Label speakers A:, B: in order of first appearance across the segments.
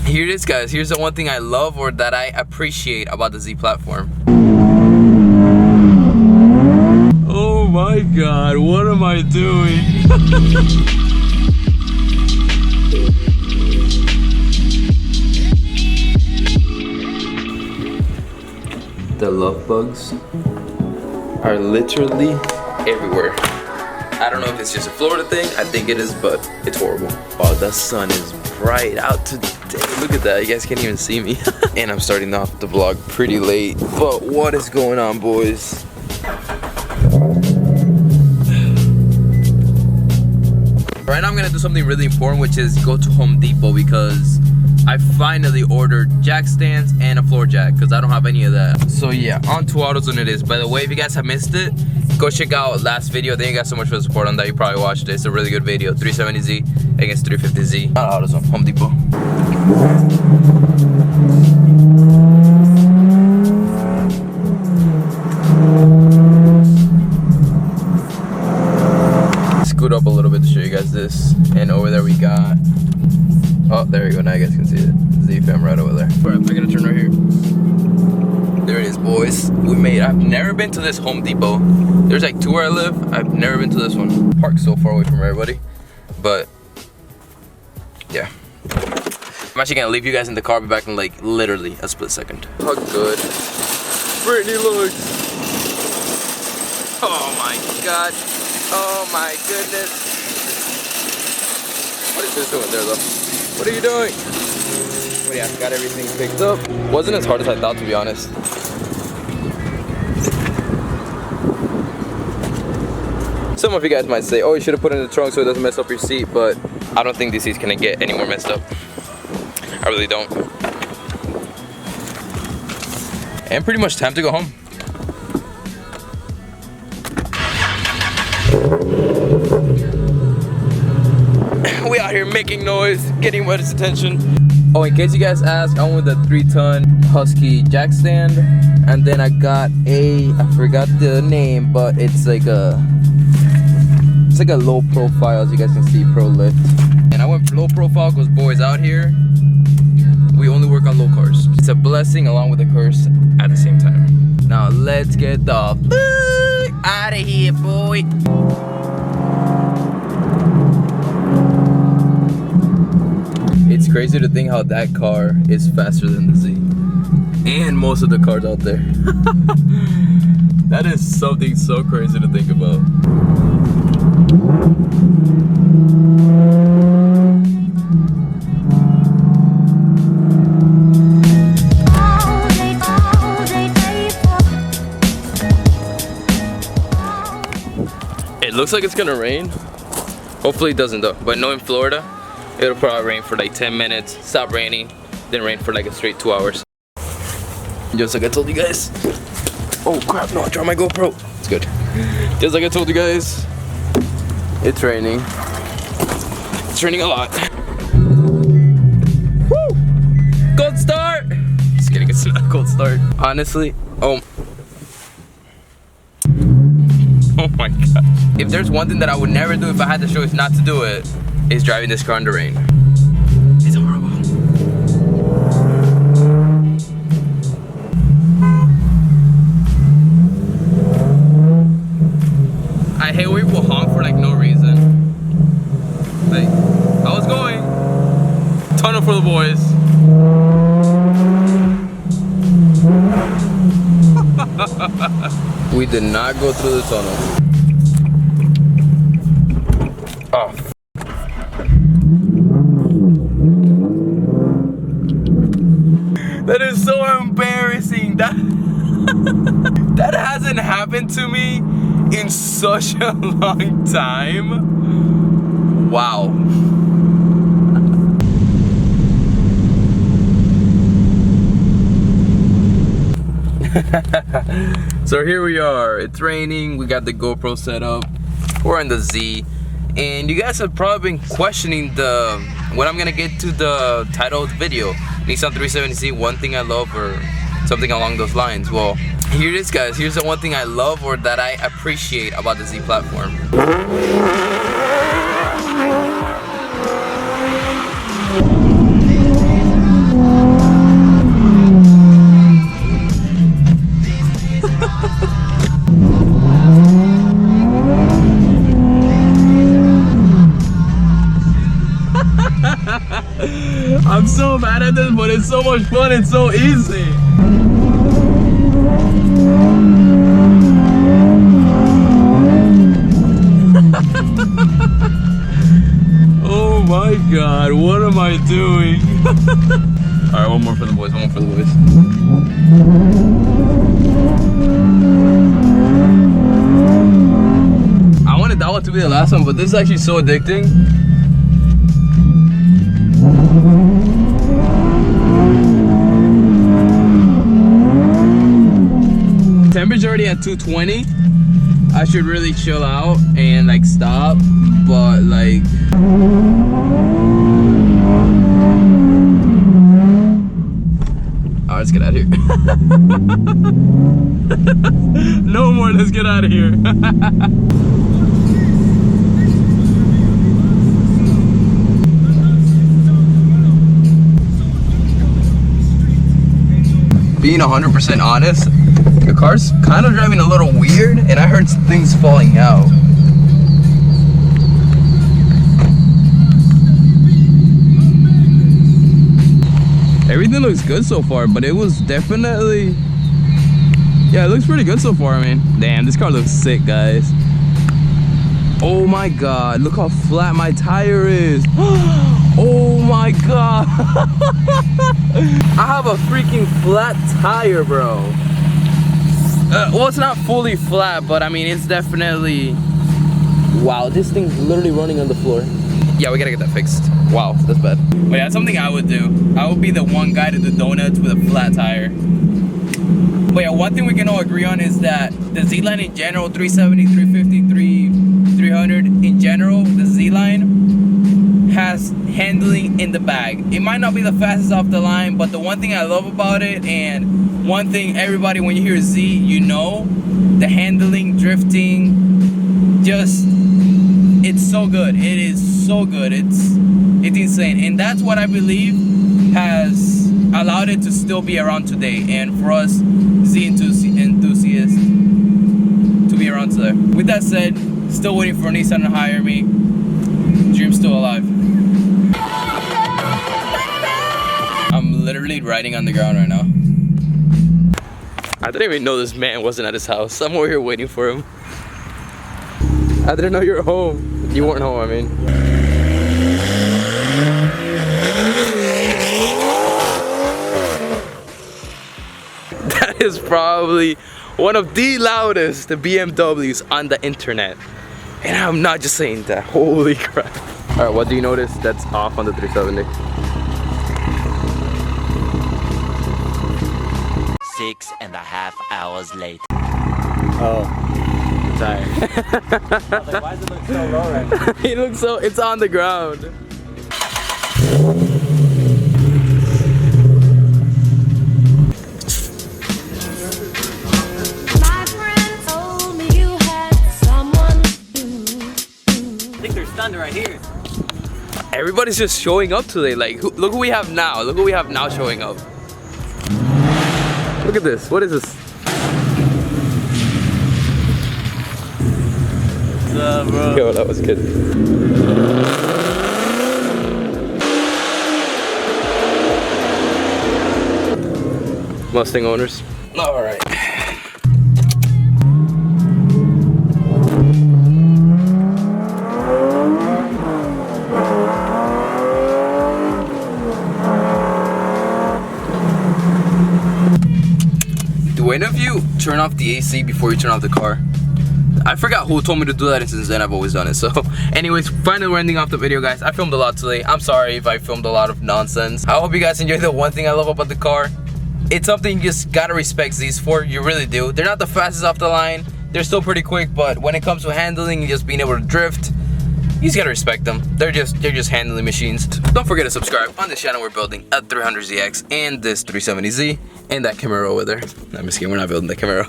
A: Here it is, guys. Here's the one thing I love or that I appreciate about the Z platform. Oh my god, what am I doing? The love bugs are literally everywhere. I don't know if it's just a Florida thing, I think it is, but it's horrible. Oh, the sun is bright out today. Look at that, you guys can't even see me. And I'm starting off the vlog pretty late, but what is going on, boys? Right now I'm gonna do something really important, which is go to Home Depot because I finally ordered jack stands and a floor jack because I don't have any of that. So yeah, on to AutoZone it is. By the way, if you guys have missed it, go check out last video. Thank you guys so much for the support on that. You probably watched it. It's a really good video. 370Z against 350Z. Not AutoZone, Home Depot. Scoot up a little bit to show you guys this. And over there we got, oh, there we go. Now you guys can see it. Z-Fam right over there. All right, I'm gonna turn right here. There it is, boys. We made it. I've never been to this Home Depot. There's like two where I live. I've never been to this one. Parked so far away from everybody. But, yeah. I'm actually gonna leave you guys in the car. I'll be back in like literally a split second. How good Brittany looks. Oh my god. Oh my goodness. What is this doing there though? What are you doing? But yeah, got everything picked up. Wasn't as hard as I thought, to be honest. Some of you guys might say, oh, you should have put it in the trunk so it doesn't mess up your seat, but I don't think these seats can get any more messed up. I really don't. And pretty much time to go home. We out here making noise, getting everybody's attention. Oh, in case you guys ask, I'm with a 3-ton Husky jack stand, and then I got a, I forgot the name, but it's like a low profile, as you guys can see, pro lift. And I went low profile because boys out here, we only work on low cars. It's a blessing along with a curse at the same time. Now let's get the fuck out of here, boy. It's crazy to think how that car is faster than the Z. And most of the cars out there. That is something so crazy to think about. It looks like it's gonna rain. Hopefully it doesn't though. But knowing Florida, it'll probably rain for like 10 minutes, stop raining, then rain for like a straight 2 hours. Just like I told you guys. Oh crap, no, I dropped my GoPro. It's good. Just like I told you guys, it's raining. It's raining a lot. Woo! Cold start! Just kidding, it's not a cold start. Honestly, oh my god. If there's one thing that I would never do if I had the choice not to do it, is driving this car in the rain. It's horrible. I hate when people honk for like no reason. Like, I was going. Tunnel for the boys. We did not go through the tunnel. Oh. That is so embarrassing. That hasn't happened to me in such a long time. Wow. So here we are. It's raining. We got the GoPro set up. We're in the Z. And you guys have probably been questioning when I'm gonna get to the title of the video, Nissan 370z, one thing I love, or something along those lines. Well, here it is, guys. Here's the one thing I love or that I appreciate about the Z platform. I'm so bad at this, but it's so much fun. It's so easy. Oh my God, what am I doing? All right, one more for the boys, one more for the boys. I wanted that one to be the last one, but this is actually so addicting. Temperature already at 220. I should really chill out and like stop, but like alright, let's get out of here. No more, let's get out of here. Being 100% honest, the car's kind of driving a little weird, and I heard things falling out. Everything looks good so far, but it was definitely, yeah, it looks pretty good so far. I mean, damn, this car looks sick, guys. Oh my God, look how flat my tire is. Oh my God. I have a freaking flat tire, bro. Well, it's not fully flat, but I mean, it's definitely, wow, this thing's literally running on the floor. Yeah, we gotta get that fixed. Wow, that's bad. But yeah, that's something I would do. I would be the one guy to do donuts with a flat tire. But yeah, one thing we can all agree on is that the Z-Line in general, 370, 350, 300 in general, the Z-Line has handling in the bag. It might not be the fastest off the line, but the one thing I love about it, and one thing everybody, when you hear Z, you know, the handling, drifting, just, it's so good. It is so good. It's insane, and that's what I believe has allowed it to still be around today, and for us Z enthusiasts to be around today. With that said, still waiting for Nissan to hire me. Dream's still alive. I'm literally riding on the ground right now. I didn't even know this man wasn't at his house. I'm over here waiting for him. I didn't know you were home. You weren't home, I mean. That is probably one of the loudest BMWs on the internet. And I'm not just saying that. Holy crap. Alright, what do you notice that's off on the 370?
B: 6.5 hours later.
C: Oh, I'm tired. I was like, why does it look so low right now?
A: It looks so, it's on the ground.
D: My friend told me you had someone new.
C: I think there's thunder right here.
A: Everybody's just showing up today. Like, look who we have now. Look who we have now showing up. Look at this. What is this?
C: What's up, bro?
A: Yo, that was good. Mustang owners. All right. Do any of you turn off the AC before you turn off the car? I forgot who told me to do that, and since then I've always done it. So anyways, finally we're ending off the video, guys. I filmed a lot today. I'm sorry if I filmed a lot of nonsense. I hope you guys enjoyed. The one thing I love about the car, it's something you just gotta respect these for. You really do. They're not the fastest off the line. They're still pretty quick, but when it comes to handling and just being able to drift, you just gotta respect them. They're just handling machines. Don't forget to subscribe. On this channel we're building a 300ZX and this 370Z and that Camaro over there. I'm just kidding, we're not building the Camaro.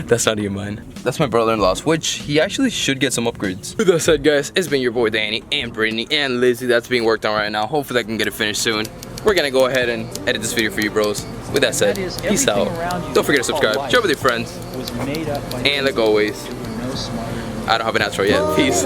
A: That's not even mine. That's my brother-in-law's, which he actually should get some upgrades. With that said, guys, it's been your boy Danny and Brittany and Lizzie. That's being worked on right now. Hopefully I can get it finished soon. We're gonna go ahead and edit this video for you bros. With that said, peace out. Don't forget to subscribe, share with your friends, and like always, I don't have an outro yet. Peace.